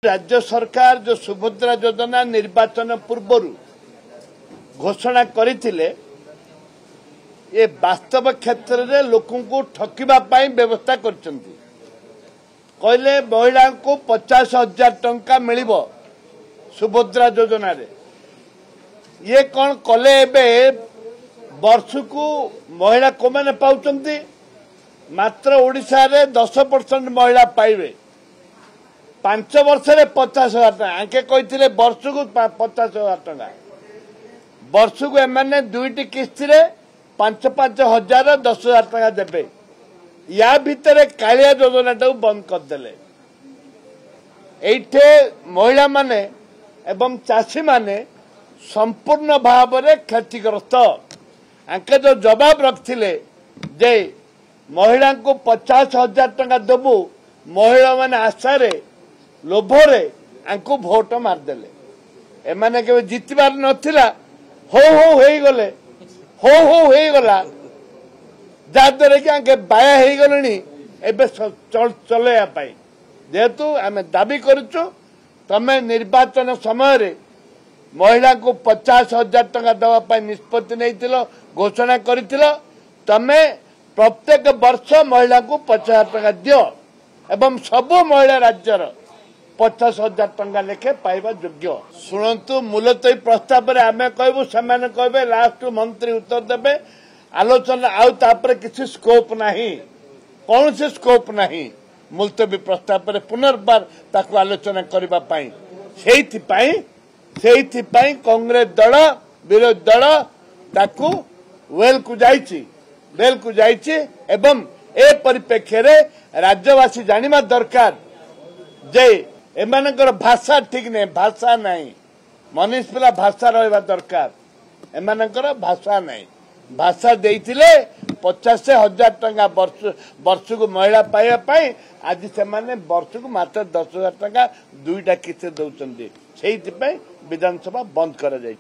राज्य सरकार जो सुभद्रा योजना निर्वाचन पूर्व घोषणा करथिले ये वास्तव क्षेत्र में लोकों को ठकिबा पाई व्यवस्था करछंती। कहले महिला को 50,000 टंका मिलिबो सुभद्रा योजना रे। ये कौन कले एबे वर्ष को महिला को मैंने पाउचंती मात्र ओडिशा रे 10% महिला पाइबे 5 वर्ष रे 50,000 टका आके कहथिले वर्ष को 50,000 टका वर्ष को एमाने दुईटी किस्ती रे 5-5 हजार 10,000 टका देबे। या भितर कालिया योजना टाକୁ बंद करदेले। एठे महिला माने एवं चाषी माने संपूर्ण भाव में क्षतिग्रस्त। आंके जो जवाब रखथिले जे महिला को 50,000 टका देबू महिला माने आशा रे लोभरे आंको भोट मारदेले। एमाने के जितबार नथिला हो हेई गले हो हेई गला जादरे कि आंके बाया हेई गलनी एबे चलेया पाई। जेहेतु आमे दाबी करूछु तमे निर्वाचन समय रे महिला को 50,000 टका देवा पाई निष्पत्ति नहीं घोषणा करिथिलो। तमे प्रत्येक वर्ष महिला को 50,000 टका दियो एवं सबो महिला राज्यर 50,000 टका लेखे पाइबा योग्य। शुणु मूलतः प्रस्ताव रे आमे कहबो सेमाने कहबे लास्ट मंत्री उत्तर देबे आलोचना आउ तापर किसी स्कोप नहीं कौन से स्कोप नहीं मुलतवी प्रस्ताव रे पुनर्बार ताकू आलोचना करबा पाई सेहिथि कांग्रेस दल विरोधी दल ताकू वेल को जाइछि एवं ए परिप्रेक्षी रे राज्यवासी जानिबा दरकार जे एमानकर भाषा ठीक नहीं भाषा नहीं मनीष पिला भाषा रहा दरकार एमानकर भाषा नहीं भाषा देइथिले 50,000 टका वर्ष को महिला पाइबा पाई आज से वर्ष को मात्र 10,000 टका दुईटा किस्ती दौरान से विधानसभा बंद कर।